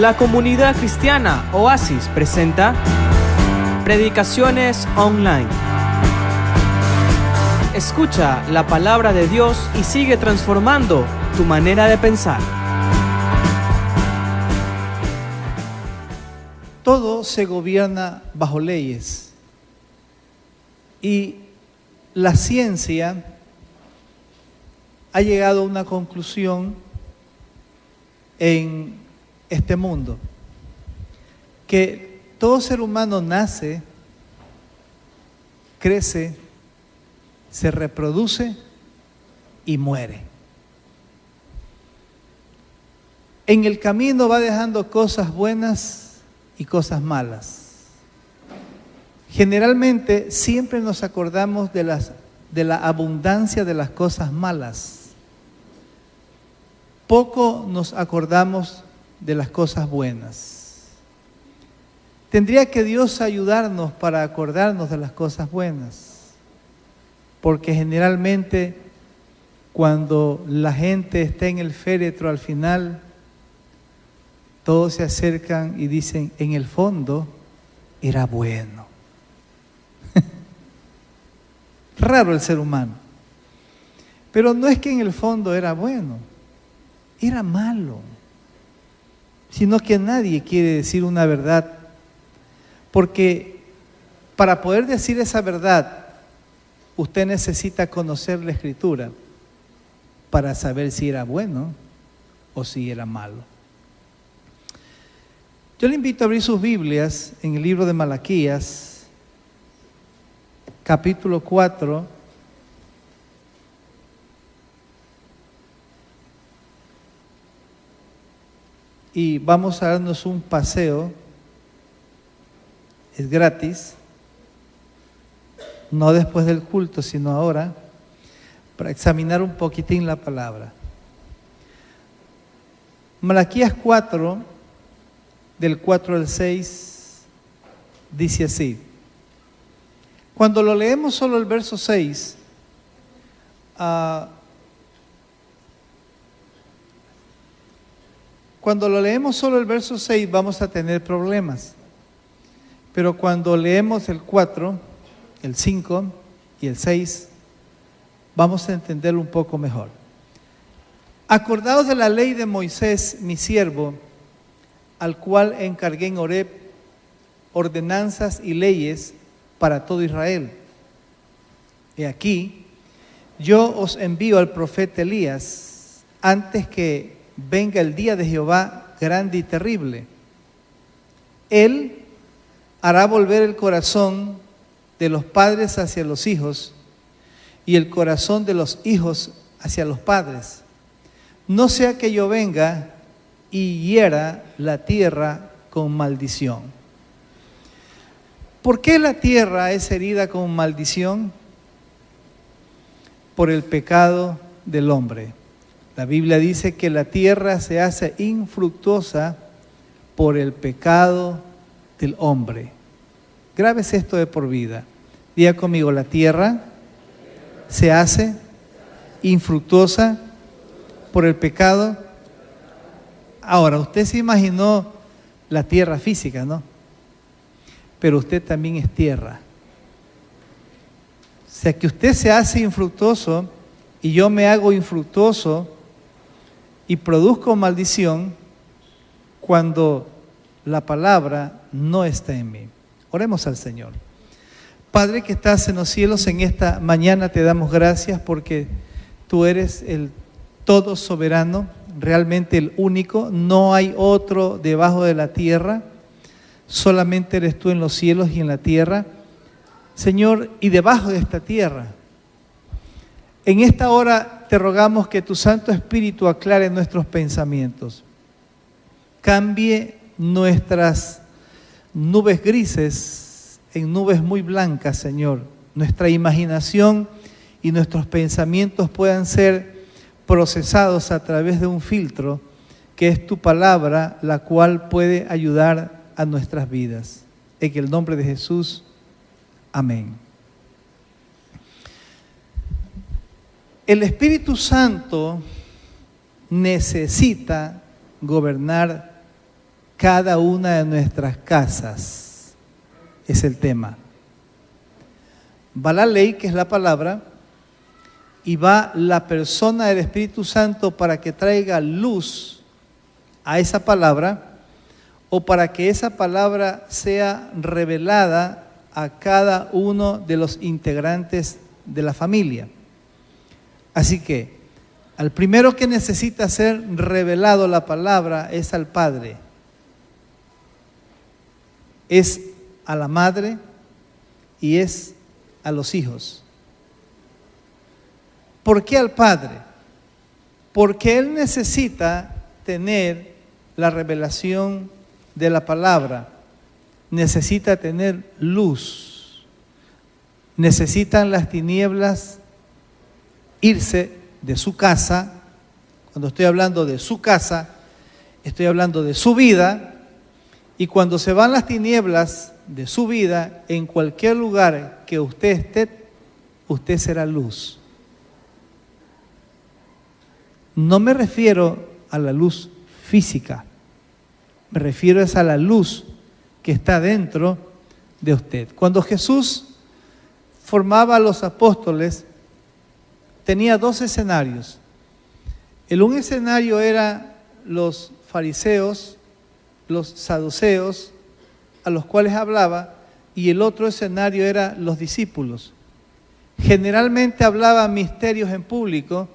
La comunidad cristiana Oasis presenta Predicaciones Online. Escucha la palabra de Dios y sigue transformando tu manera de pensar. Todo se gobierna bajo leyes y la ciencia ha llegado a una conclusión en este mundo, que todo ser humano nace, crece, se reproduce y muere. En el camino va dejando cosas buenas y cosas malas. Generalmente siempre nos acordamos de la abundancia de las cosas malas. Poco nos acordamos de las cosas buenas. Tendría que Dios ayudarnos para acordarnos de las cosas buenas, porque generalmente cuando la gente está en el féretro al final, todos se acercan y dicen, en el fondo era bueno. Raro el ser humano. Pero no es que en el fondo era bueno, era malo. Sino que nadie quiere decir una verdad, porque para poder decir esa verdad, usted necesita conocer la Escritura para saber si era bueno o si era malo. Yo le invito a abrir sus Biblias en el libro de Malaquías, capítulo 4, y vamos a darnos un paseo. Es gratis, no después del culto, sino ahora, para examinar un poquitín la palabra. Malaquías 4, del 4 al 6, dice así. Cuando lo leemos solo el verso 6, vamos a tener problemas. Pero cuando leemos el 4, el 5 y el 6, vamos a entenderlo un poco mejor. Acordaos de la ley de Moisés, mi siervo, al cual encargué en Horeb ordenanzas y leyes para todo Israel. He aquí, yo os envío al profeta Elías antes que venga el día de Jehová grande y terrible. Él hará volver el corazón de los padres hacia los hijos y el corazón de los hijos hacia los padres. No sea que yo venga y hiera la tierra con maldición. ¿Por qué la tierra es herida con maldición? Por el pecado del hombre. La Biblia dice que la tierra se hace infructuosa por el pecado del hombre. Grábese esto de por vida. Diga conmigo, la tierra se hace infructuosa por el pecado. Ahora, usted se imaginó la tierra física, ¿no? Pero usted también es tierra. O sea, que usted se hace infructuoso y yo me hago infructuoso y produzco maldición cuando la palabra no está en mí. Oremos al Señor. Padre que estás en los cielos, en esta mañana te damos gracias porque tú eres el todo soberano, realmente el único, no hay otro debajo de la tierra, solamente eres tú en los cielos y en la tierra. Señor, y debajo de esta tierra, en esta hora te rogamos que tu Santo Espíritu aclare nuestros pensamientos, cambie nuestras nubes grises en nubes muy blancas, Señor. Nuestra imaginación y nuestros pensamientos puedan ser procesados a través de un filtro que es tu palabra, la cual puede ayudar a nuestras vidas. En el nombre de Jesús, amén. El Espíritu Santo necesita gobernar cada una de nuestras casas. Es el tema. Va la ley, que es la palabra, y va la persona del Espíritu Santo para que traiga luz a esa palabra, o para que esa palabra sea revelada a cada uno de los integrantes de la familia. Así que al primero que necesita ser revelado la palabra es al padre, es a la madre y es a los hijos. ¿Por qué al padre? Porque él necesita tener la revelación de la palabra, necesita tener luz, necesitan las tinieblas irse de su casa. Cuando estoy hablando de su casa, estoy hablando de su vida, y cuando se van las tinieblas de su vida, en cualquier lugar que usted esté, usted será luz. No me refiero a la luz física, me refiero a la luz que está dentro de usted. Cuando Jesús formaba a los apóstoles, tenía dos escenarios. Un escenario era los fariseos, los saduceos, a los cuales hablaba, y el otro escenario era los discípulos. Generalmente hablaba misterios en público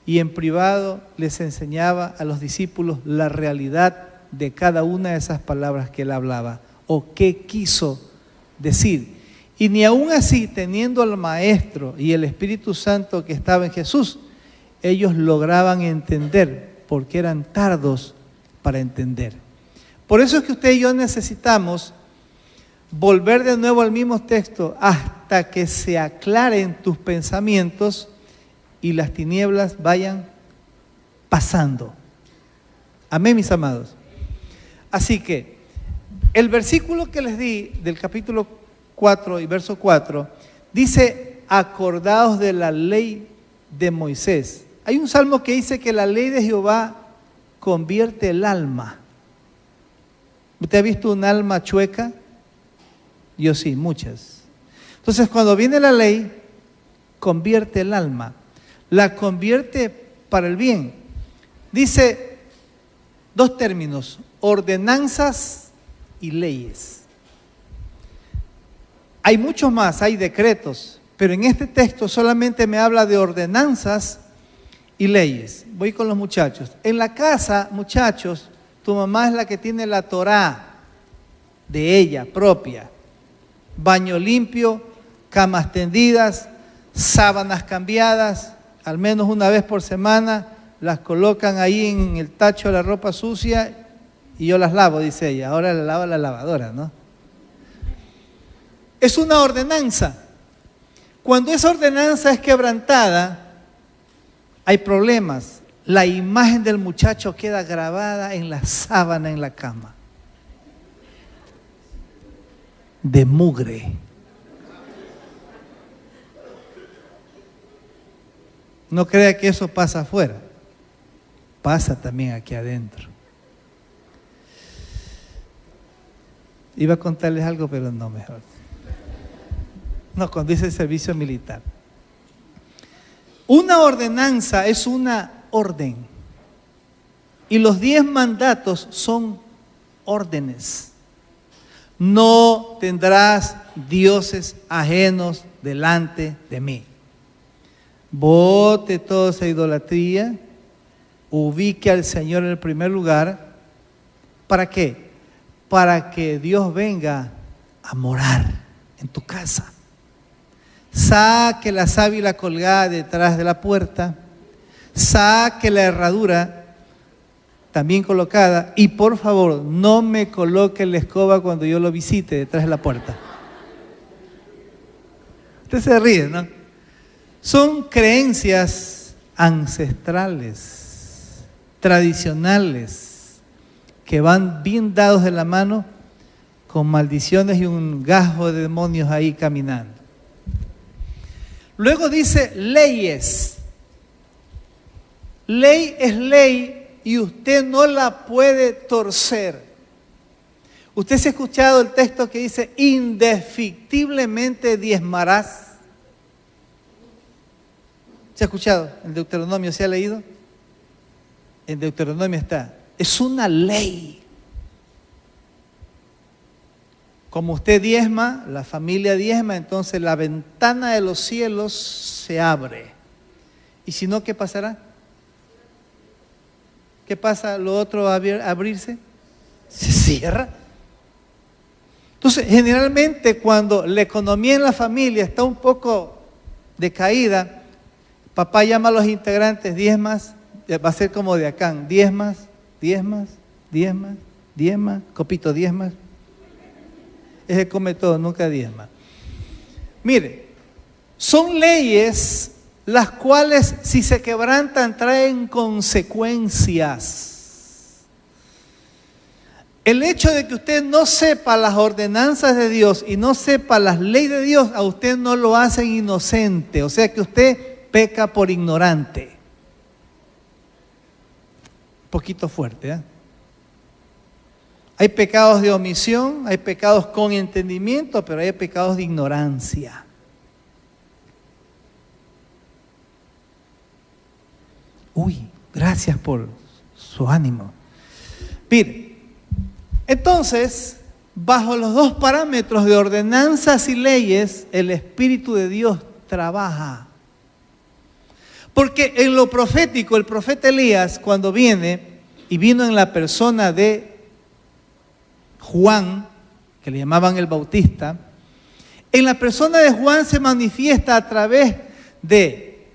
y en privado les enseñaba a los discípulos la realidad de cada una de esas palabras que él hablaba o qué quiso decir. Y ni aún así, teniendo al Maestro y el Espíritu Santo que estaba en Jesús, ellos lograban entender, porque eran tardos para entender. Por eso es que usted y yo necesitamos volver de nuevo al mismo texto hasta que se aclaren tus pensamientos y las tinieblas vayan pasando. Amén, mis amados. Así que el versículo que les di del capítulo 4 y verso 4 dice: acordaos de la ley de Moisés. Hay un salmo que dice que la ley de Jehová convierte el alma. ¿Usted ha visto un alma chueca? Yo sí, muchas. Entonces, cuando viene la ley, convierte el alma, la convierte para el bien. Dice dos términos: ordenanzas y leyes. Hay muchos más, hay decretos, pero en este texto solamente me habla de ordenanzas y leyes. Voy con los muchachos. En la casa, muchachos, tu mamá es la que tiene la Torá de ella propia. Baño limpio, camas tendidas, sábanas cambiadas, al menos una vez por semana, las colocan ahí en el tacho de la ropa sucia y yo las lavo, dice ella. Ahora la lava la lavadora, ¿no? Es una ordenanza. Cuando esa ordenanza es quebrantada, hay problemas. La imagen del muchacho queda grabada en la sábana en la cama. De mugre. No crea que eso pasa afuera. Pasa también aquí adentro. Iba a contarles algo, pero no, mejor. No, cuando dice servicio militar. Una ordenanza es una orden. Y los 10 mandatos son órdenes. No tendrás dioses ajenos delante de mí. Bote toda esa idolatría. Ubique al Señor en el primer lugar. ¿Para qué? Para que Dios venga a morar en tu casa. Saque la sábila colgada detrás de la puerta, saque la herradura también colocada, y por favor no me coloque la escoba cuando yo lo visite detrás de la puerta. Usted se ríe, ¿no? Son creencias ancestrales, tradicionales, que van bien dados de la mano, con maldiciones y un gajo de demonios ahí caminando. Luego dice leyes. Ley es ley y usted no la puede torcer. ¿Usted se ha escuchado el texto que dice, indefectiblemente diezmarás? ¿Se ha escuchado? En Deuteronomio, ¿se ha leído? En Deuteronomio está. Es una ley. Como usted diezma, la familia diezma, entonces la ventana de los cielos se abre. ¿Y si no, qué pasará? ¿Qué pasa? ¿Lo otro va a abrirse? Se cierra. Entonces, generalmente cuando la economía en la familia está un poco decaída, papá llama a los integrantes, diezmas, va a ser como de acá, diezmas, copito, diezmas. Ese come todo, nunca diezma. Mire, son leyes las cuales si se quebrantan traen consecuencias. El hecho de que usted no sepa las ordenanzas de Dios y no sepa las leyes de Dios, a usted no lo hacen inocente, o sea que usted peca por ignorante. Un poquito fuerte, ¿eh? Hay pecados de omisión, hay pecados con entendimiento, pero hay pecados de ignorancia. Uy, gracias por su ánimo. Mire, entonces, bajo los dos parámetros de ordenanzas y leyes, el Espíritu de Dios trabaja. Porque en lo profético, el profeta Elías, cuando viene, y vino en la persona de Juan, que le llamaban el Bautista, en la persona de Juan se manifiesta a través de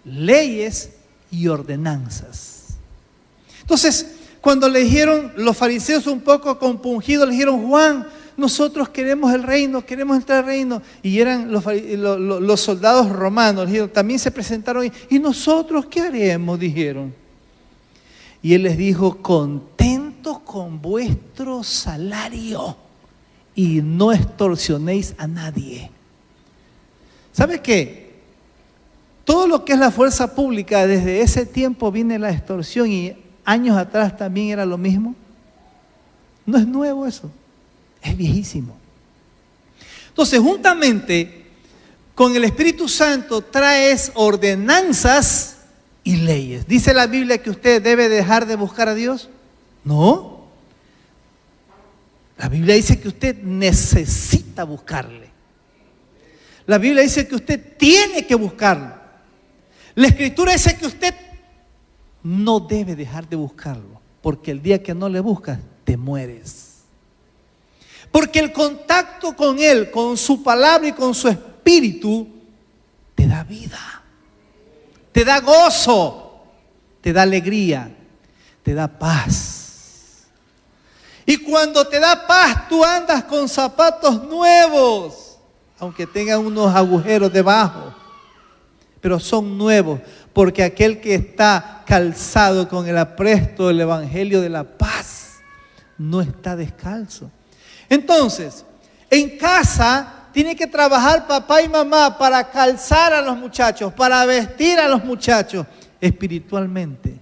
leyes y ordenanzas. Entonces, cuando le dijeron los fariseos un poco compungidos, le dijeron, Juan, nosotros queremos el reino, queremos entrar al reino. Y eran los soldados romanos, le dijeron, también se presentaron, ¿y nosotros qué haremos? Dijeron. Y él les dijo, contentos con vuestro salario y no extorsionéis a nadie. ¿Sabe qué? Todo lo que es la fuerza pública, desde ese tiempo viene la extorsión y años atrás también era lo mismo. No es nuevo eso, es viejísimo. Entonces, juntamente con el Espíritu Santo traes ordenanzas y leyes. ¿Dice la Biblia que usted debe dejar de buscar a Dios? No. La Biblia dice que usted necesita buscarle. La Biblia dice que usted tiene que buscarlo. La Escritura dice que usted no debe dejar de buscarlo, porque el día que no le buscas, te mueres. Porque el contacto con Él, con su palabra y con su Espíritu, te da vida, te da gozo, te da alegría, te da paz. Y cuando te da paz, tú andas con zapatos nuevos, aunque tengan unos agujeros debajo, pero son nuevos, porque aquel que está calzado con el apresto del Evangelio de la paz no está descalzo. Entonces, en casa tiene que trabajar papá y mamá para calzar a los muchachos, para vestir a los muchachos espiritualmente.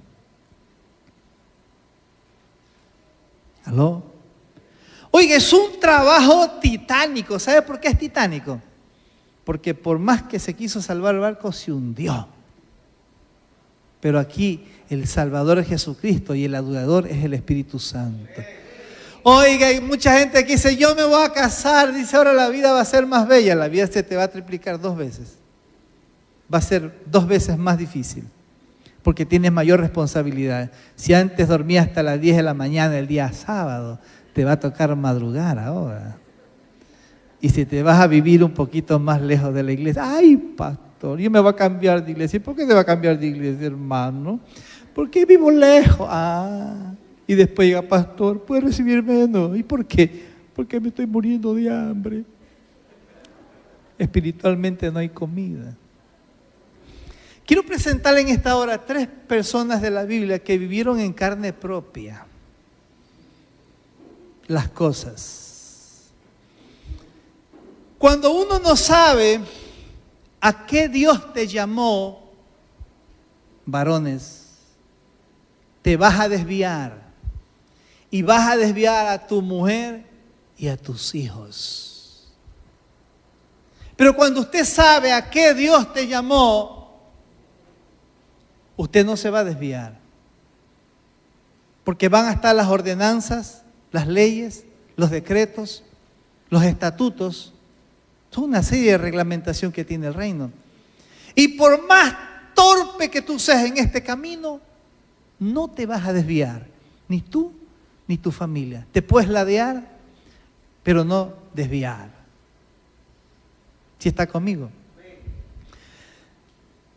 ¿Aló? Oiga, es un trabajo titánico. ¿Sabe por qué es titánico? Porque por más que se quiso salvar el barco, se hundió. Pero aquí el Salvador es Jesucristo y el ayudador es el Espíritu Santo. Oiga, hay mucha gente que dice, yo me voy a casar, dice, ahora la vida va a ser más bella. La vida se te va a triplicar 2 veces. Va a ser 2 veces más difícil, porque tienes mayor responsabilidad. Si antes dormías hasta las 10 de la mañana el día sábado, te va a tocar madrugar ahora. Y si te vas a vivir un poquito más lejos de la iglesia, ¡ay, pastor! Yo me voy a cambiar de iglesia. ¿Y por qué te va a cambiar de iglesia, hermano? Porque vivo lejos. Y después llega, pastor, ¿puede recibirme? No. ¿Y por qué? Porque me estoy muriendo de hambre. Espiritualmente no hay comida. Quiero presentarle en esta hora 3 personas de la Biblia que vivieron en carne propia las cosas. Cuando uno no sabe a qué Dios te llamó, varones, te vas a desviar y vas a desviar a tu mujer y a tus hijos. Pero cuando usted sabe a qué Dios te llamó, usted no se va a desviar. Porque van a estar las ordenanzas, las leyes, los decretos, los estatutos. Es una serie de reglamentación que tiene el reino. Y por más torpe que tú seas en este camino, no te vas a desviar, ni tú ni tu familia. Te puedes ladear, pero no desviar. ¿Sí está conmigo?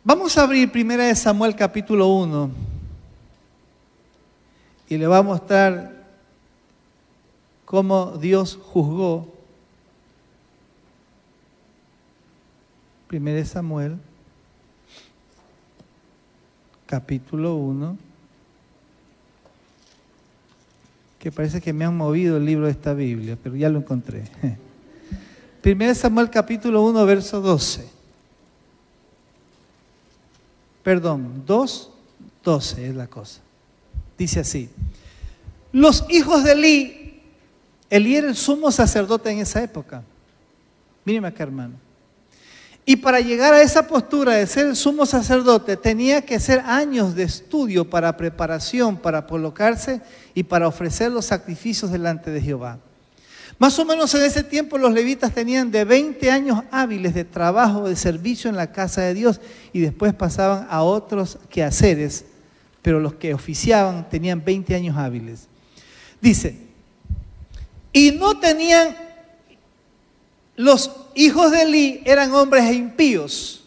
Vamos a abrir 1 Samuel capítulo 1 y le va a mostrar cómo Dios juzgó. 1 Samuel capítulo 1, que parece que me han movido el libro de esta Biblia, pero ya lo encontré. 1 Samuel capítulo 1, verso 12. Perdón, 2:12 es la cosa. Dice así: los hijos de Elí era el sumo sacerdote en esa época. Míreme acá, hermano. Y para llegar a esa postura de ser el sumo sacerdote, tenía que hacer años de estudio para preparación, para colocarse y para ofrecer los sacrificios delante de Jehová. Más o menos en ese tiempo los levitas tenían de 20 años hábiles de trabajo, de servicio en la casa de Dios, y después pasaban a otros quehaceres, pero los que oficiaban tenían 20 años hábiles. Dice, y no tenían, los hijos de Elí eran hombres impíos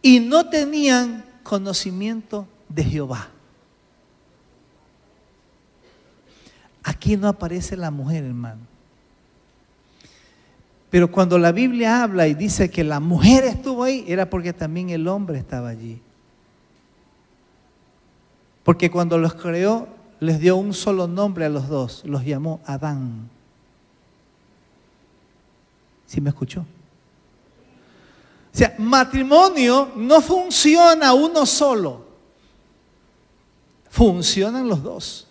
y no tenían conocimiento de Jehová. Aquí no aparece la mujer, hermano. Pero cuando la Biblia habla y dice que la mujer estuvo ahí, era porque también el hombre estaba allí. Porque cuando los creó, les dio un solo nombre a los dos, los llamó Adán. ¿Sí me escuchó? O sea, matrimonio no funciona uno solo, funcionan los dos.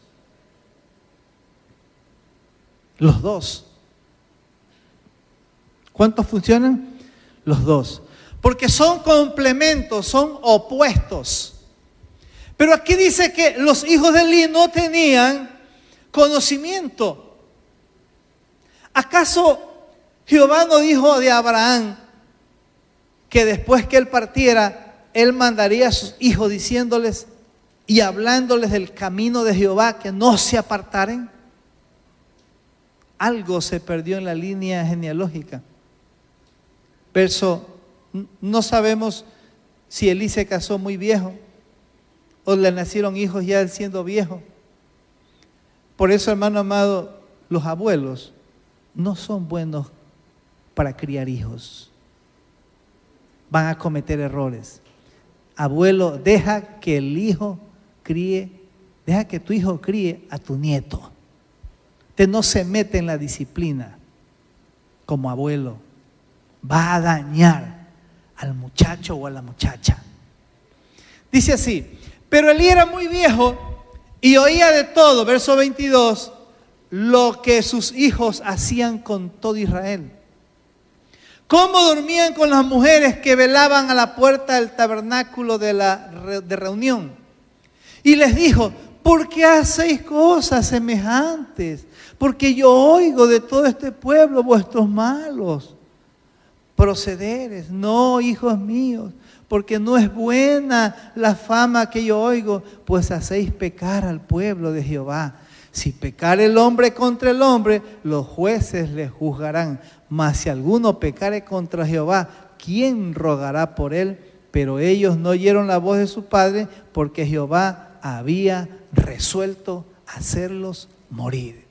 Los dos. ¿Cuántos funcionan? Los dos. Porque son complementos, son opuestos. Pero aquí dice que los hijos de Elí no tenían conocimiento. ¿Acaso Jehová no dijo de Abraham que después que él partiera, él mandaría a sus hijos diciéndoles y hablándoles del camino de Jehová, que no se apartaren? Algo se perdió en la línea genealógica. Verso, no sabemos si Elí se casó muy viejo o le nacieron hijos ya él siendo viejo. Por eso, hermano amado, los abuelos no son buenos para criar hijos. Van a cometer errores. Abuelo, deja que el hijo críe, deja que tu hijo críe a tu nieto. Usted no se mete en la disciplina como abuelo. Va a dañar al muchacho o a la muchacha. Dice así, pero Elí era muy viejo y oía de todo, verso 22, lo que sus hijos hacían con todo Israel. Cómo dormían con las mujeres que velaban a la puerta del tabernáculo de reunión. Y les dijo, ¿por qué hacéis cosas semejantes? Porque yo oigo de todo este pueblo vuestros malos procederes. No, hijos míos, porque no es buena la fama que yo oigo, pues hacéis pecar al pueblo de Jehová. Si pecar el hombre contra el hombre, los jueces le juzgarán. Mas si alguno pecare contra Jehová, ¿quién rogará por él? Pero ellos no oyeron la voz de su padre, porque Jehová había resuelto hacerlos morir.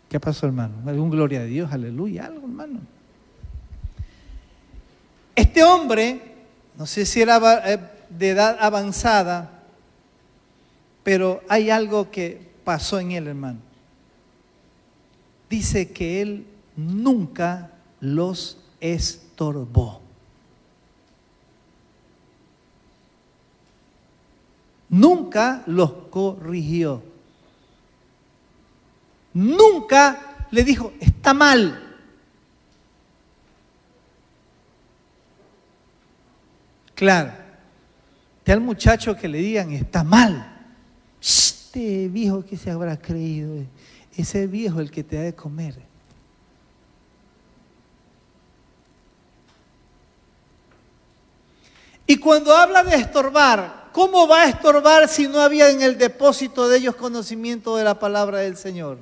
¿Qué pasó, hermano? ¿Algún gloria a Dios? Aleluya, algo, hermano. Este hombre, no sé si era de edad avanzada, pero hay algo que pasó en él, hermano. Dice que él nunca los estorbó. Nunca los corrigió. Nunca le dijo, está mal. Claro, al muchacho que le digan, está mal. Este viejo que se habrá creído, ese viejo el que te ha de comer. Y cuando habla de estorbar, ¿cómo va a estorbar si no había en el depósito de ellos conocimiento de la palabra del Señor?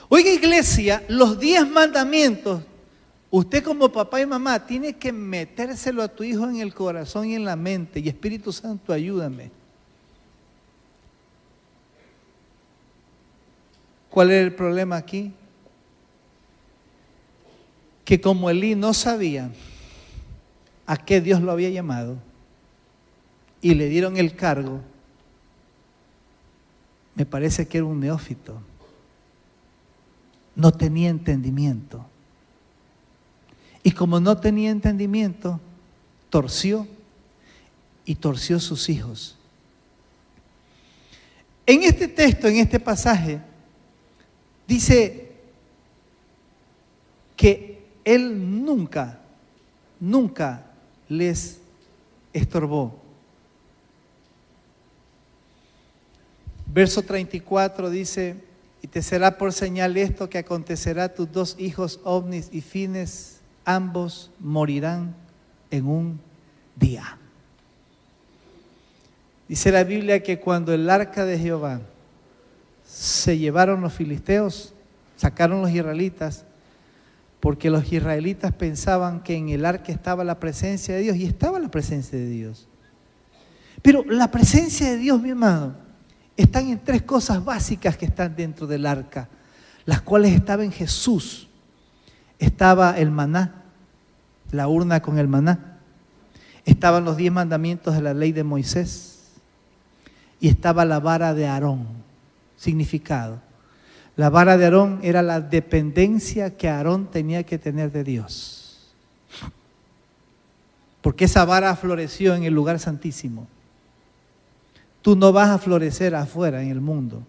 Oiga, iglesia, los 10 mandamientos, usted como papá y mamá tiene que metérselo a tu hijo en el corazón y en la mente. Y Espíritu Santo, ayúdame. ¿Cuál es el problema aquí? Que como Elí no sabía a qué Dios lo había llamado y le dieron el cargo, me parece que era un neófito. No tenía entendimiento. Y como no tenía entendimiento, torció sus hijos. En este texto, en este pasaje, dice que él nunca les estorbó. Verso 34 dice, y te será por señal esto que acontecerá a tus 2 hijos, Ofni y Fines, ambos morirán en un día. Dice la Biblia que cuando el arca de Jehová se llevaron los filisteos, sacaron los israelitas, porque los israelitas pensaban que en el arca estaba la presencia de Dios, y estaba la presencia de Dios. Pero la presencia de Dios, mi hermano, están en 3 cosas básicas que están dentro del arca, las cuales estaban en Jesús. Estaba el maná, la urna con el maná. Estaban los 10 mandamientos de la ley de Moisés. Y estaba la vara de Aarón. Significado. La vara de Aarón era la dependencia que Aarón tenía que tener de Dios. Porque esa vara floreció en el lugar santísimo. Tú no vas a florecer afuera en el mundo.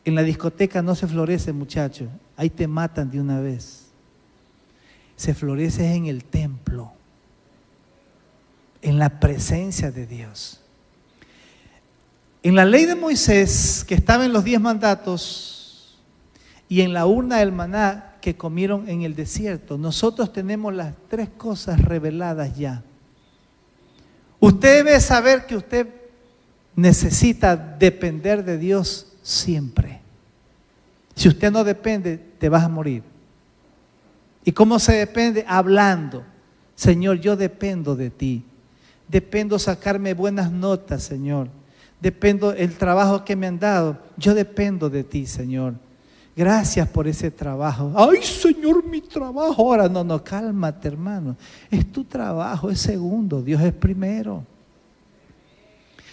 En la discoteca no se florece, muchacho. Ahí te matan de una vez. Se florece en el templo, en la presencia de Dios. En la ley de Moisés, que estaba en los 10 mandatos, y en la urna del maná que comieron en el desierto, nosotros tenemos las 3 cosas reveladas ya. Usted debe saber que usted necesita depender de Dios siempre. Si usted no depende, te vas a morir. ¿Y cómo se depende? Hablando. Señor, yo dependo de ti. Dependo sacarme buenas notas, Señor. Dependo el trabajo que me han dado. Yo dependo de ti, Señor. Gracias por ese trabajo. Ay, Señor, mi trabajo. Ahora, no, cálmate, hermano. Es tu trabajo, es segundo. Dios es primero.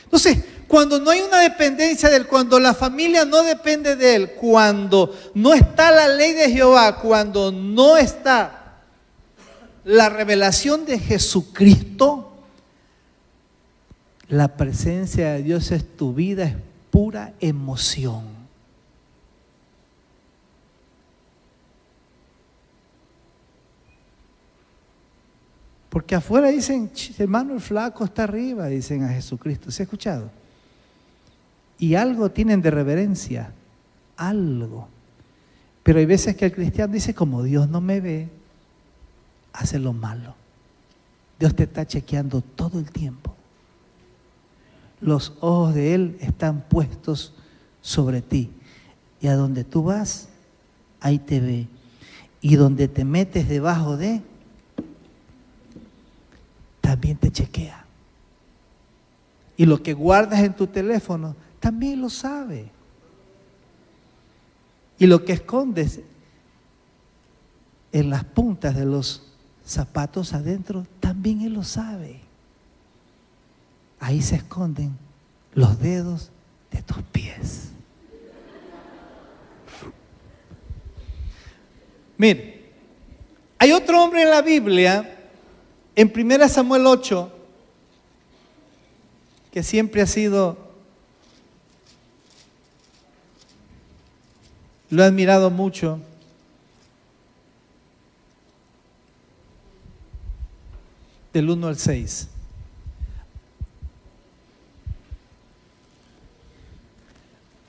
Entonces, cuando no hay una dependencia de Él, cuando la familia no depende de Él, cuando no está la ley de Jehová, cuando no está la revelación de Jesucristo, la presencia de Dios es tu vida, es pura emoción. Porque afuera dicen, hermano, el flaco está arriba, dicen a Jesucristo. ¿Se ha escuchado? Y algo tienen de reverencia, algo. Pero hay veces que el cristiano dice, como Dios no me ve, hace lo malo. Dios te está chequeando todo el tiempo. Los ojos de Él están puestos sobre ti. Y a donde tú vas, ahí te ve. Y donde te metes debajo de, también te chequea. Y lo que guardas en tu teléfono, también lo sabe. Y lo que escondes en las puntas de los zapatos adentro, también Él lo sabe. Ahí se esconden los dedos de tus pies. Mire, hay otro hombre en la Biblia, en 1 Samuel 8, que siempre ha sido, lo he admirado mucho. Del 1 al 6.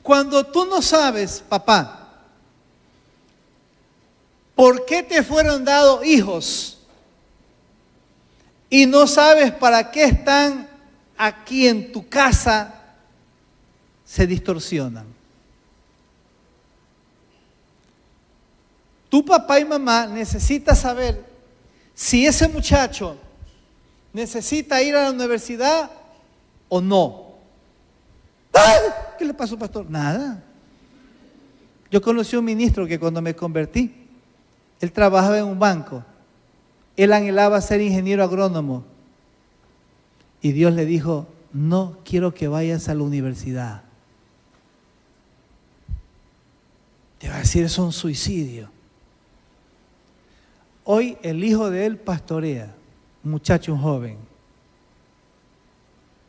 Cuando tú no sabes, papá, por qué te fueron dados hijos y no sabes para qué están aquí en tu casa, se distorsionan. Tu papá y mamá necesitan saber si ese muchacho necesita ir a la universidad o no. ¡Ay! ¿Qué le pasó, pastor? Nada. Yo conocí a un ministro que cuando me convertí, él trabajaba en un banco. Él anhelaba ser ingeniero agrónomo. Y Dios le dijo, no quiero que vayas a la universidad. Te va a decir, eso es un suicidio. Hoy el hijo de él pastorea, un muchacho, un joven.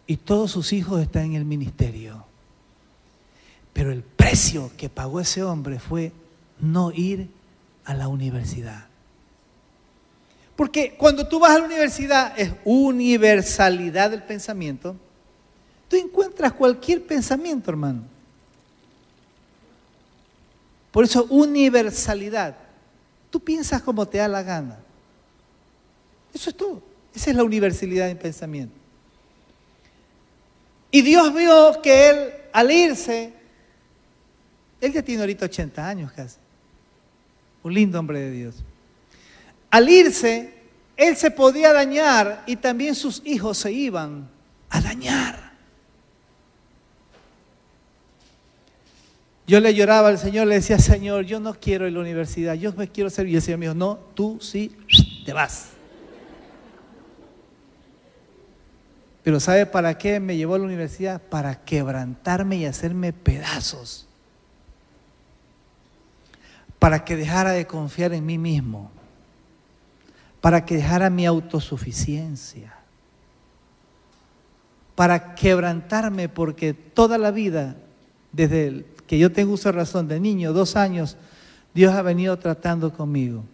Y todos sus hijos están en el ministerio. Pero el precio que pagó ese hombre fue no ir a la universidad. Porque cuando tú vas a la universidad es universalidad del pensamiento. Tú encuentras cualquier pensamiento, hermano. Por eso universalidad. Tú piensas como te da la gana. Eso es todo. Esa es la universalidad del pensamiento. Y Dios vio que él, al irse, él ya tiene ahorita 80 años casi. Un lindo hombre de Dios. Al irse, él se podía dañar y también sus hijos se iban a dañar. Yo le lloraba al Señor, le decía, Señor, yo no quiero ir a la universidad, yo me quiero servir. Y el Señor me dijo, no, tú sí, te vas. Pero ¿sabe para qué me llevó a la universidad? Para quebrantarme y hacerme pedazos. Para que dejara de confiar en mí mismo. Para que dejara mi autosuficiencia. Para quebrantarme, porque toda la vida, desde que yo tengo uso de razón, de niño, 2 años, Dios ha venido tratando conmigo.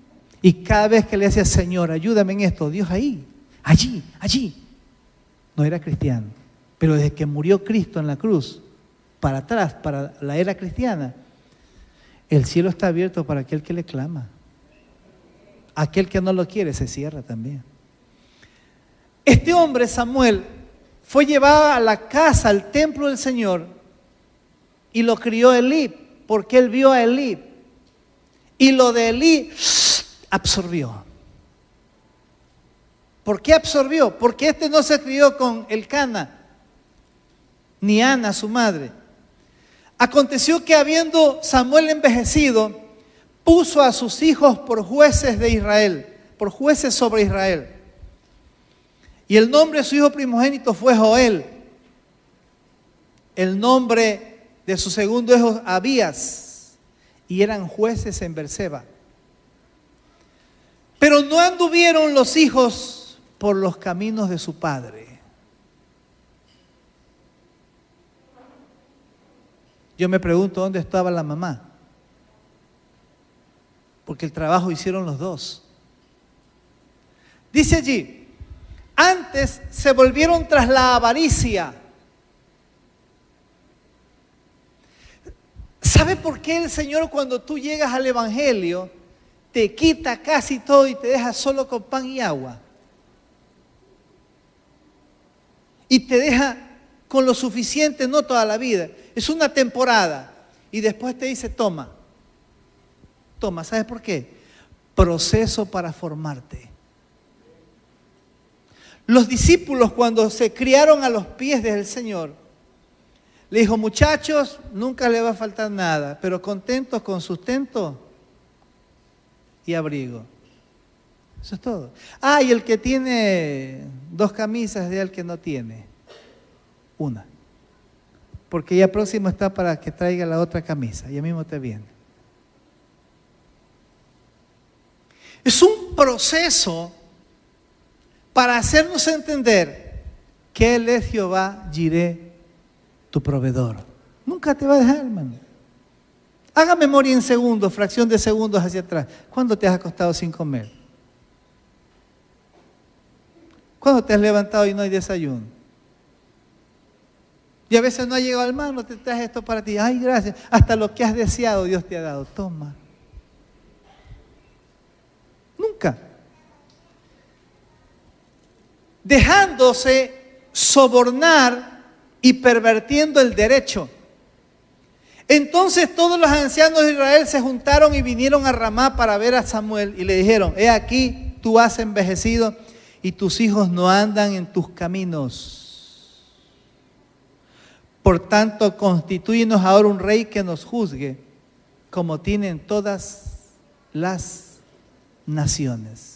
Y cada vez que le decía, Señor, ayúdame en esto, Dios ahí, allí. No era cristiano, pero desde que murió Cristo en la cruz, para atrás, para la era cristiana, el cielo está abierto para aquel que le clama. Aquel que no lo quiere se cierra también. Este hombre, Samuel, fue llevado a la casa, al templo del Señor, y lo crió Elí, porque él vio a Elí. Y lo de Elí absorbió. ¿Por qué absorbió? Porque este no se crió con Elcana, ni Ana, su madre. Aconteció que habiendo Samuel envejecido, puso a sus hijos por jueces de Israel, por jueces sobre Israel. Y el nombre de su hijo primogénito fue Joel. El nombre de su segundo hijo Abías. Y eran jueces en Berseba. Pero no anduvieron los hijos por los caminos de su padre. Yo me pregunto dónde estaba la mamá. Porque el trabajo hicieron los dos. Dice allí, antes se volvieron tras la avaricia. ¿Sabe por qué el Señor, cuando tú llegas al Evangelio, te quita casi todo y te deja solo con pan y agua? Y te deja con lo suficiente, no toda la vida. Es una temporada. Y después te dice, toma. ¿Sabes por qué? Proceso para formarte. Los discípulos, cuando se criaron a los pies del Señor, le dijo, muchachos, nunca le va a faltar nada, pero contentos con sustento y abrigo. Eso es todo. Y el que tiene 2 camisas de el que no tiene 1. Porque ya próximo está para que traiga la otra camisa. Ya mismo te viene. Es un proceso para hacernos entender que Él es Jehová Jireh, tu proveedor. Nunca te va a dejar, hermano. Haga memoria en segundos, fracción de segundos hacia atrás. ¿Cuándo te has acostado sin comer? ¿Cuándo te has levantado y no hay desayuno? Y a veces no ha llegado, hermano, te traje esto para ti. Ay, gracias. Hasta lo que has deseado Dios te ha dado. Toma. Nunca. Dejándose sobornar y pervirtiendo el derecho. Entonces todos los ancianos de Israel se juntaron y vinieron a Ramá para ver a Samuel y le dijeron: he aquí, tú has envejecido y tus hijos no andan en tus caminos. Por tanto, constitúyenos ahora un rey que nos juzgue, como tienen todas las naciones.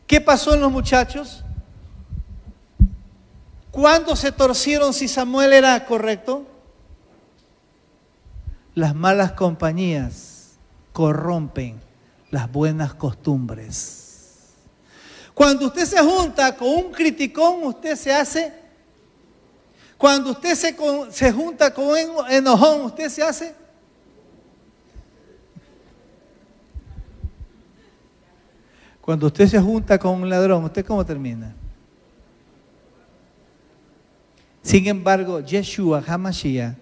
¿Qué pasó en los muchachos? ¿Cuándo se torcieron si Samuel era correcto? Las malas compañías corrompen las buenas costumbres. Cuando usted se junta con un criticón, usted se hace. Cuando usted se junta con un enojón, usted se hace. Cuando usted se junta con un ladrón, ¿usted cómo termina? Sin embargo, Yeshua HaMashiach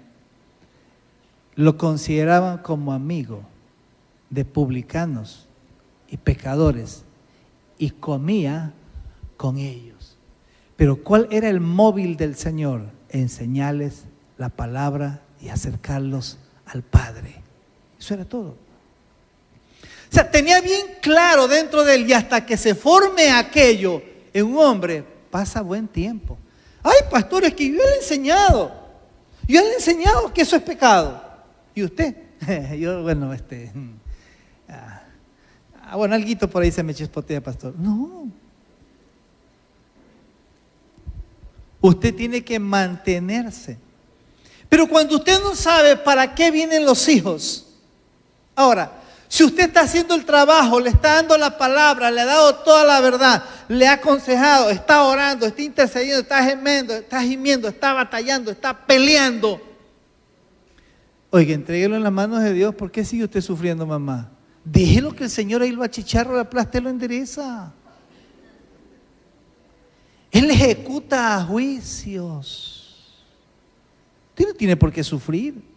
lo consideraban como amigo de publicanos y pecadores y comía con ellos. Pero ¿cuál era el móvil del Señor? Enseñarles la palabra y acercarlos al Padre. Eso era todo. O sea, tenía bien claro dentro de él, y hasta que se forme aquello en un hombre, pasa buen tiempo. Ay, pastor, es que yo le he enseñado que eso es pecado. ¿Y usted? Bueno, alguito por ahí se me chispotea, pastor. No. Usted tiene que mantenerse. Pero cuando usted no sabe para qué vienen los hijos, ahora, si usted está haciendo el trabajo, le está dando la palabra, le ha dado toda la verdad, le ha aconsejado, está orando, está intercediendo, está gimiendo, está batallando, está peleando. Oiga, entréguelo en las manos de Dios. ¿Por qué sigue usted sufriendo, mamá? Déjelo que el Señor ahí lo achicharra, lo aplasta y lo endereza. Él ejecuta juicios. Usted no tiene por qué sufrir.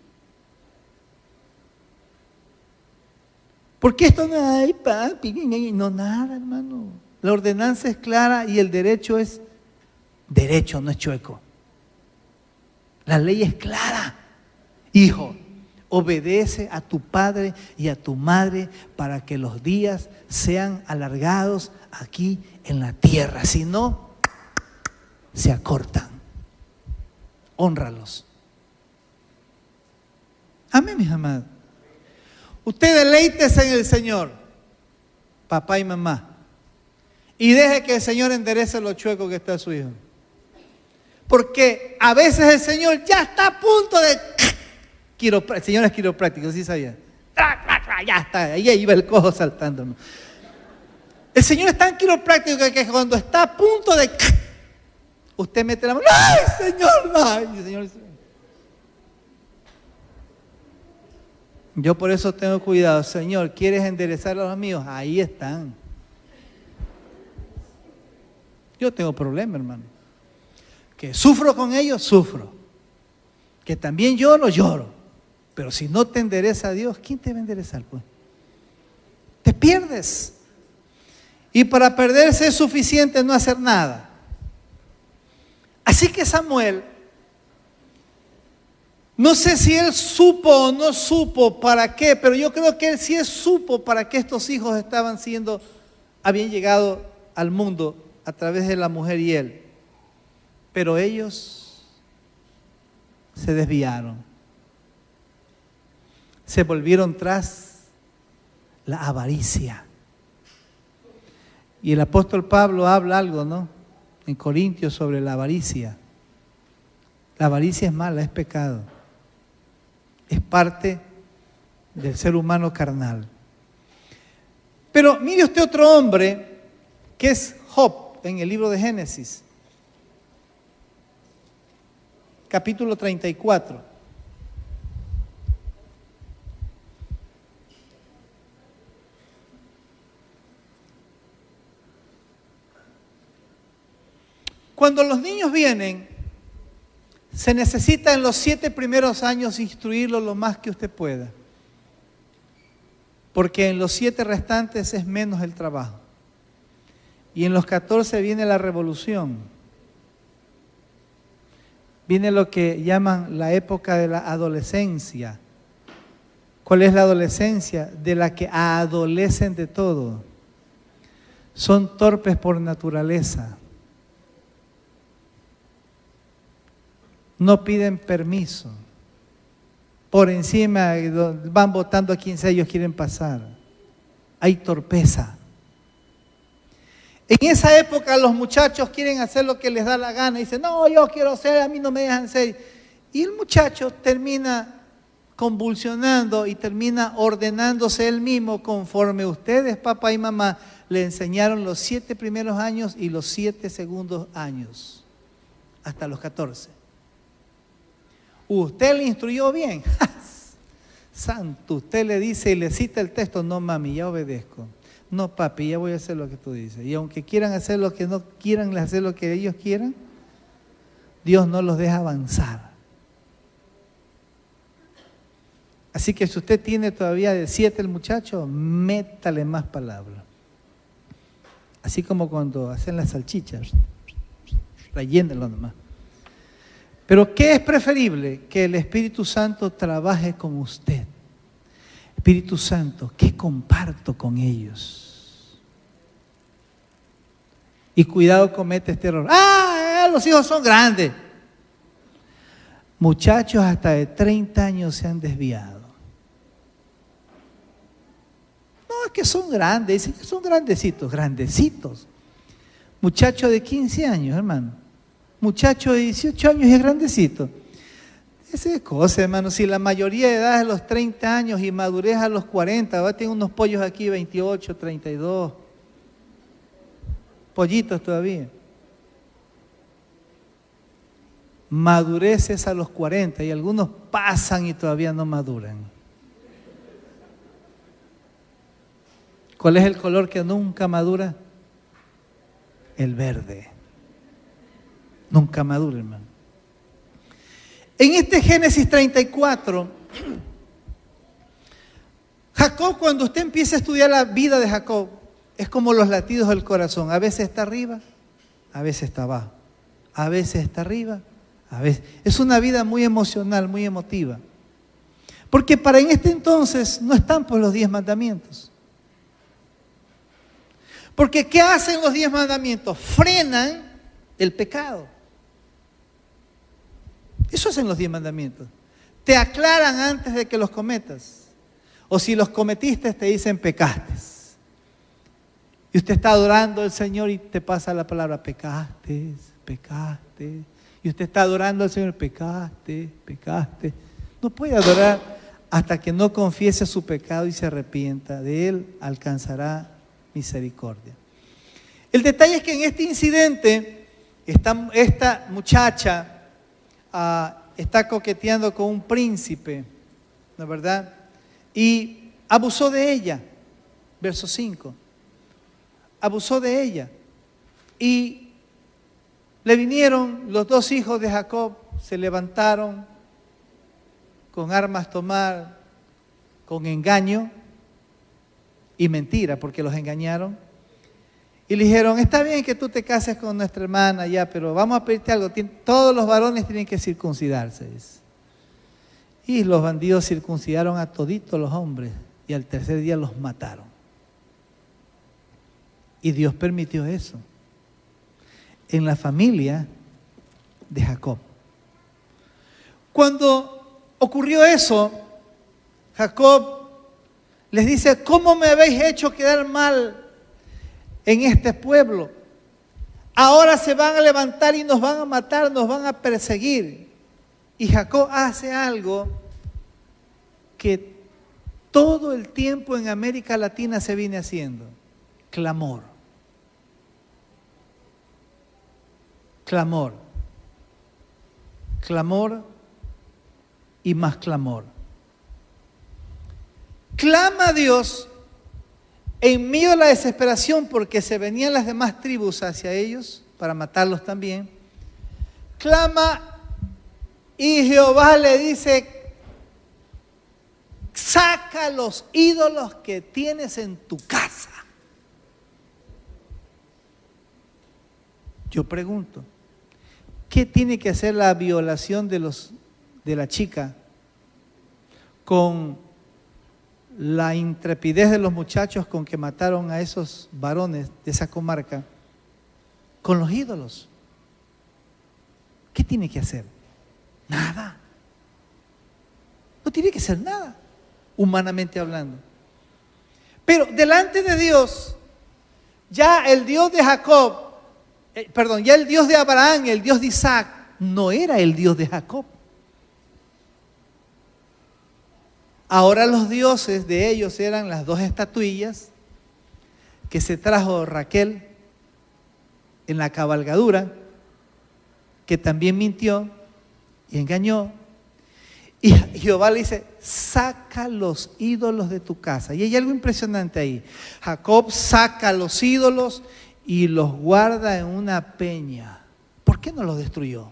Porque esto no hay, papi, no nada, hermano. La ordenanza es clara y el derecho es derecho, no es chueco. La ley es clara. Hijo, obedece a tu padre y a tu madre para que los días sean alargados aquí en la tierra. Si no, se acortan. Hónralos. Amén, mis amados. Usted deleítese en el Señor, papá y mamá, y deje que el Señor enderece lo chueco que está su hijo. Porque a veces el Señor ya está a punto de... El Señor es quiropráctico, ¿sí sabía? Ya está, ahí iba el cojo saltando, ¿no? El Señor es tan quiropráctico que cuando está a punto de... Usted mete la mano, ¡ay, Señor! ¡Ay, Señor! Yo por eso tengo cuidado. Señor, ¿quieres enderezar a los míos? Ahí están. Yo tengo problema, hermano. Que sufro con ellos, sufro. Que también lloro. Pero si no te endereza a Dios, ¿quién te va a enderezar, pues? Te pierdes. Y para perderse es suficiente no hacer nada. Así que Samuel, no sé si él supo o no supo para qué, pero yo creo que él sí supo para qué estos hijos habían llegado al mundo a través de la mujer y él. Pero ellos se desviaron. Se volvieron tras la avaricia. Y el apóstol Pablo habla algo, ¿no? En Corintios sobre la avaricia. La avaricia es mala, es pecado. Es parte del ser humano carnal. Pero mire usted otro hombre que es Job. en el libro de Génesis, capítulo 34. Cuando los niños vienen, se necesita en los 7 primeros años instruirlos lo más que usted pueda. Porque en los 7 restantes es menos el trabajo. Y en los 14 viene la revolución. Viene lo que llaman la época de la adolescencia. ¿Cuál es la adolescencia? De la que adolecen de todo. Son torpes por naturaleza. No piden permiso. Por encima van votando a quien sea ellos quieren pasar. Hay torpeza. En esa época los muchachos quieren hacer lo que les da la gana. Dicen, no, yo quiero ser, a mí no me dejan ser. Y el muchacho termina convulsionando y termina ordenándose él mismo conforme ustedes, papá y mamá, le enseñaron los 7 primeros años y los 7 segundos años, hasta los 14. ¿Usted le instruyó bien? Santo, usted le dice y le cita el texto, no mami, ya obedezco. No papi, ya voy a hacer lo que tú dices. Y aunque quieran hacer lo que no quieran hacer lo que ellos quieran, Dios no los deja avanzar. Así que si usted tiene todavía de 7 el muchacho, métale más palabras. Así como cuando hacen las salchichas, rellénenlo nomás. Pero ¿qué es preferible? Que el Espíritu Santo trabaje con usted. Espíritu Santo, ¿qué comparto con ellos? Y cuidado, comete este error. Los hijos son grandes. Muchachos hasta de 30 años se han desviado. No, es que son grandes, dicen que son grandecitos, grandecitos. Muchacho de 15 años, hermano. Muchacho de 18 años y es grandecito. Esa es cosa, hermano. Si la mayoría de edad es a los 30 años y madurez a los 40, va a tener unos pollos aquí, 28, 32. Pollitos todavía. Madurez es a los 40 y algunos pasan y todavía no maduran. ¿Cuál es el color que nunca madura? El verde. Nunca madura, hermano. En este Génesis 34, Jacob, cuando usted empieza a estudiar la vida de Jacob, es como los latidos del corazón. A veces está arriba, a veces está abajo. A veces está arriba, a veces. Es una vida muy emocional, muy emotiva. Porque para en este entonces no están por los 10 mandamientos. Porque ¿qué hacen los 10 mandamientos? Frenan el pecado. Eso hacen los 10 mandamientos. Te aclaran antes de que los cometas. O si los cometiste, te dicen pecaste. Y usted está adorando al Señor y te pasa la palabra pecaste, pecaste. Y usted está adorando al Señor, pecaste, pecaste. No puede adorar hasta que no confiese su pecado y se arrepienta. De él alcanzará misericordia. El detalle es que en este incidente, esta muchacha está coqueteando con un príncipe, ¿no es verdad? Y abusó de ella, verso 5. Abusó de ella. Y le vinieron los 2 hijos de Jacob, se levantaron con armas tomar, con engaño y mentira, porque los engañaron. Y le dijeron, está bien que tú te cases con nuestra hermana ya, pero vamos a pedirte algo, todos los varones tienen que circuncidarse. Y los bandidos circuncidaron a toditos los hombres y al tercer día los mataron. Y Dios permitió eso en la familia de Jacob. Cuando ocurrió eso, Jacob les dice, ¿cómo me habéis hecho quedar mal en este pueblo? Ahora se van a levantar y nos van a matar, nos van a perseguir. Y Jacob hace algo que todo el tiempo en América Latina se viene haciendo: clamor. clamor. Clamor y más clamor. Clama a Dios en medio de la desesperación porque se venían las demás tribus hacia ellos para matarlos también. Clama y Jehová le dice: saca los ídolos que tienes en tu casa. Yo pregunto, ¿qué tiene que hacer la violación de la chica con la intrepidez de los muchachos con que mataron a esos varones de esa comarca con los ídolos? ¿Qué tiene que hacer? Nada. No tiene que hacer nada, humanamente hablando. Pero delante de Dios, ya el Dios de Jacob, ya el Dios de Abraham, el Dios de Isaac, no era el Dios de Jacob. Ahora los dioses de ellos eran las dos estatuillas que se trajo Raquel en la cabalgadura, que también mintió y engañó. Y Jehová le dice: saca los ídolos de tu casa. Y hay algo impresionante ahí. Jacob saca los ídolos y los guarda en una peña. ¿Por qué no los destruyó?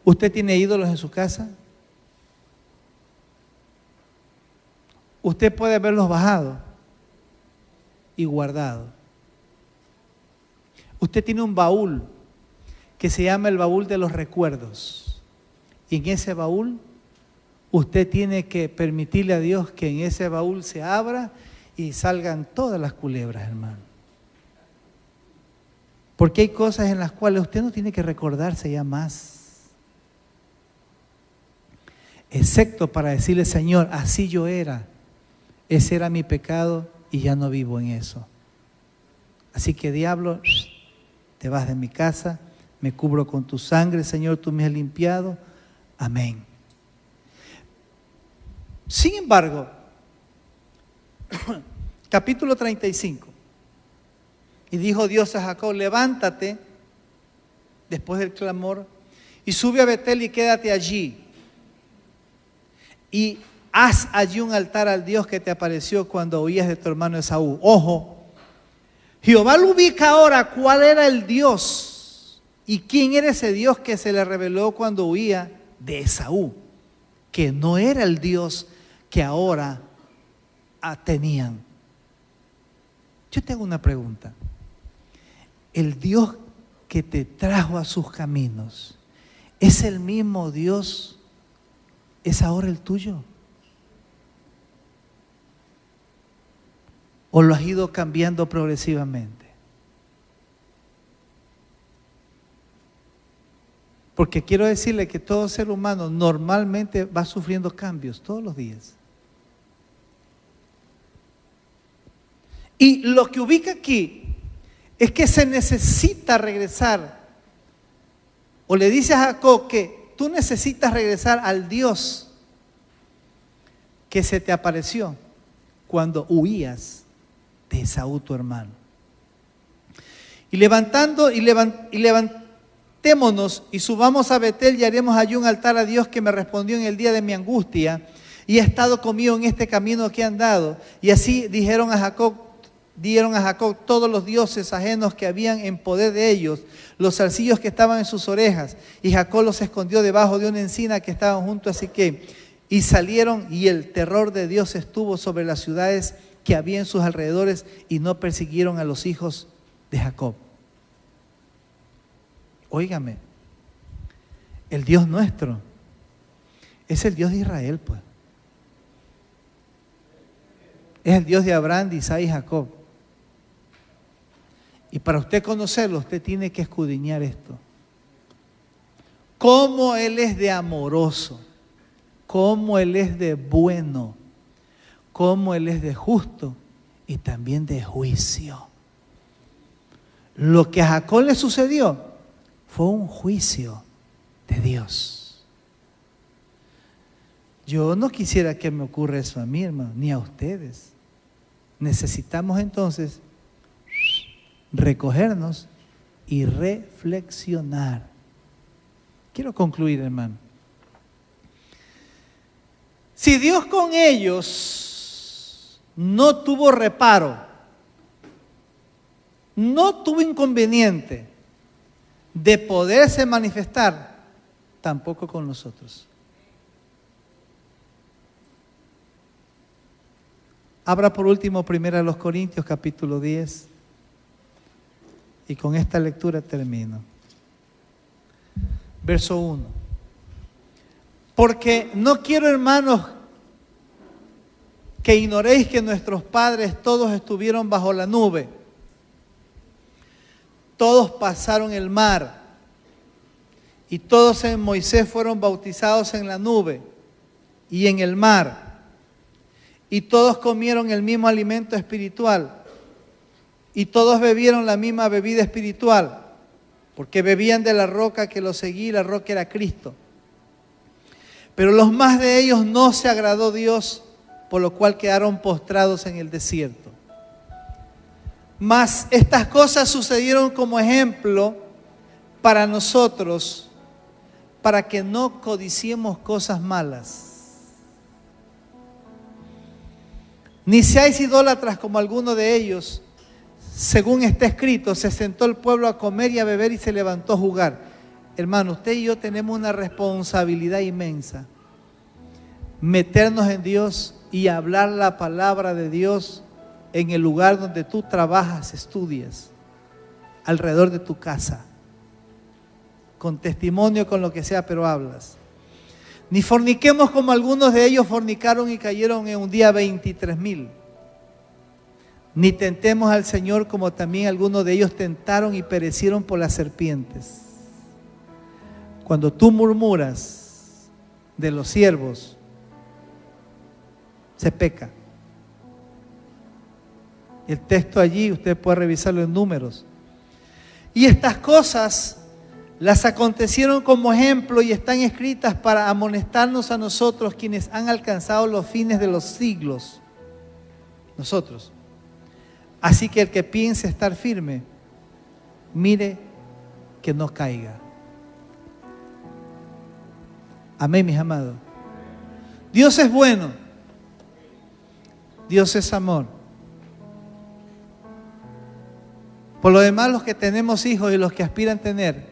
¿Usted tiene ídolos en su casa? Usted puede haberlos bajado y guardado. Usted tiene un baúl que se llama el baúl de los recuerdos. Y en ese baúl usted tiene que permitirle a Dios que en ese baúl se abra y salgan todas las culebras, hermano. Porque hay cosas en las cuales usted no tiene que recordarse ya más. Excepto para decirle: Señor, así yo era. Ese era mi pecado y ya no vivo en eso. Así que, diablo, te vas de mi casa, me cubro con tu sangre, Señor, tú me has limpiado. Amén. Sin embargo, capítulo 35. Y dijo Dios a Jacob: levántate, después del clamor, y sube a Betel y quédate allí. Y haz allí un altar al Dios que te apareció cuando huías de tu hermano Esaú. Ojo, Jehová lo ubica ahora cuál era el Dios y quién era ese Dios que se le reveló cuando huía de Esaú, que no era el Dios que ahora tenían. Yo te hago una pregunta. ¿El Dios que te trajo a sus caminos es el mismo Dios? ¿Es ahora el tuyo? ¿O lo has ido cambiando progresivamente? Porque quiero decirle que todo ser humano normalmente va sufriendo cambios todos los días. Y lo que ubica aquí es que se necesita regresar. O le dice a Jacob que tú necesitas regresar al Dios que se te apareció cuando huías de Esaú, tu hermano. Y levantémonos y subamos a Betel y haremos allí un altar a Dios que me respondió en el día de mi angustia y ha estado conmigo en este camino que he andado. Y así dieron a Jacob todos los dioses ajenos que habían en poder de ellos, los zarcillos que estaban en sus orejas, y Jacob los escondió debajo de una encina que estaban junto a Siquem. Y salieron, y el terror de Dios estuvo sobre las ciudades que había en sus alrededores, y no persiguieron a los hijos de Jacob. Óigame, el Dios nuestro es el Dios de Israel, pues. Es el Dios de Abraham, de Isaac y Jacob. Y para usted conocerlo, usted tiene que escudriñar esto. Cómo Él es de amoroso, cómo Él es de bueno, cómo Él es de justo y también de juicio. Lo que a Jacob le sucedió fue un juicio de Dios. Yo no quisiera que me ocurra eso a mí, hermano, ni a ustedes. Necesitamos entonces recogernos y reflexionar. Quiero concluir, hermano. Si Dios con ellos no tuvo reparo, no tuvo inconveniente de poderse manifestar, tampoco con nosotros. Abra por último 1 Corintios capítulo 10 y con esta lectura termino. Verso 1. Porque no quiero, hermanos, que ignoréis que nuestros padres todos estuvieron bajo la nube. Todos pasaron el mar y todos en Moisés fueron bautizados en la nube y en el mar. Y todos comieron el mismo alimento espiritual y todos bebieron la misma bebida espiritual, porque bebían de la roca que los seguía y la roca era Cristo. Pero los más de ellos no se agradó Dios, por lo cual quedaron postrados en el desierto. Mas estas cosas sucedieron como ejemplo para nosotros, para que no codiciemos cosas malas. Ni seáis idólatras como alguno de ellos. Según está escrito, se sentó el pueblo a comer y a beber y se levantó a jugar. Hermano, usted y yo tenemos una responsabilidad inmensa. Meternos en Dios y hablar la palabra de Dios en el lugar donde tú trabajas, estudias, alrededor de tu casa. Con testimonio, con lo que sea, pero hablas. Ni forniquemos como algunos de ellos fornicaron y cayeron en un día 23,000. Ni tentemos al Señor como también algunos de ellos tentaron y perecieron por las serpientes. Cuando tú murmuras de los siervos, se peca. El texto allí, usted puede revisarlo en Números. Y estas cosas las acontecieron como ejemplo y están escritas para amonestarnos a nosotros, quienes han alcanzado los fines de los siglos. Nosotros. Así que el que piense estar firme, mire que no caiga. Amén, mis amados. Dios es bueno. Dios es amor. Por lo demás, los que tenemos hijos y los que aspiran a tener,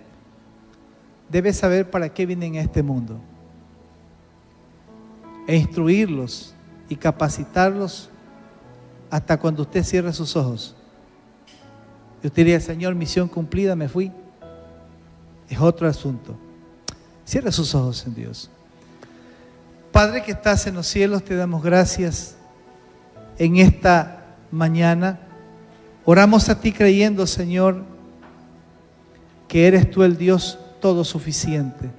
deben saber para qué vienen a este mundo. E instruirlos y capacitarlos hasta cuando usted cierre sus ojos. Y usted diría, Señor, misión cumplida, me fui. Es otro asunto. Cierre sus ojos en Dios. Padre que estás en los cielos, te damos gracias en esta mañana. Oramos a ti creyendo, Señor, que eres tú el Dios todo suficiente.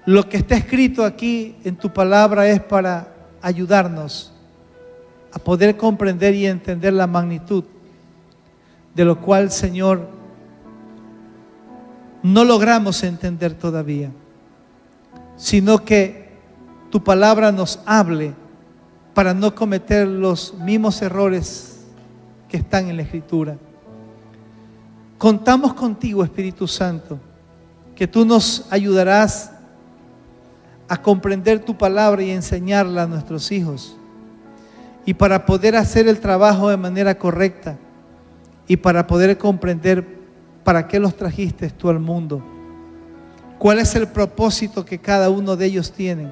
Lo que está escrito aquí en tu palabra es para ayudarnos a poder comprender y entender la magnitud de lo cual, Señor, no logramos entender todavía, sino que tu palabra nos hable para no cometer los mismos errores que están en la Escritura. Contamos contigo, Espíritu Santo, que tú nos ayudarás a comprender tu palabra y enseñarla a nuestros hijos, y para poder hacer el trabajo de manera correcta y para poder comprender para qué los trajiste tú al mundo, cuál es el propósito que cada uno de ellos tiene,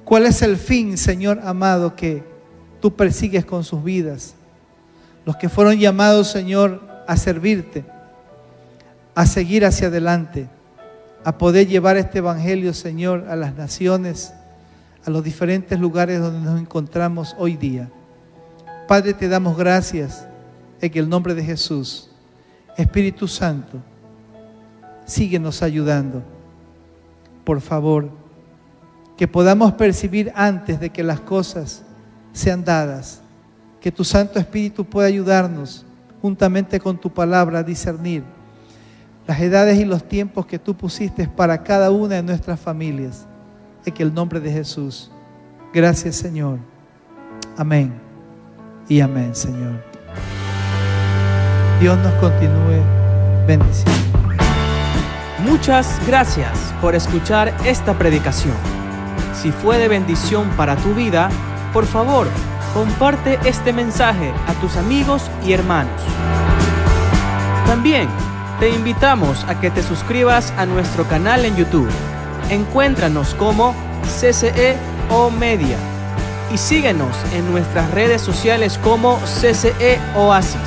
cuál es el fin, Señor amado, que tú persigues con sus vidas, los que fueron llamados, Señor, a servirte, a seguir hacia adelante, a poder llevar este evangelio, Señor, a las naciones, a los diferentes lugares donde nos encontramos hoy día. Padre, te damos gracias en el nombre de Jesús. Espíritu Santo, síguenos ayudando. Por favor, que podamos percibir antes de que las cosas sean dadas, que tu Santo Espíritu pueda ayudarnos juntamente con tu palabra a discernir las edades y los tiempos que tú pusiste para cada una de nuestras familias. En el nombre de Jesús. Gracias, Señor. Amén y amén, Señor. Dios nos continúe bendiciendo. Muchas gracias por escuchar esta predicación. Si fue de bendición para tu vida, por favor, comparte este mensaje a tus amigos y hermanos. También te invitamos a que te suscribas a nuestro canal en YouTube. Encuéntranos como CCE O Media y síguenos en nuestras redes sociales como CCE Oasis.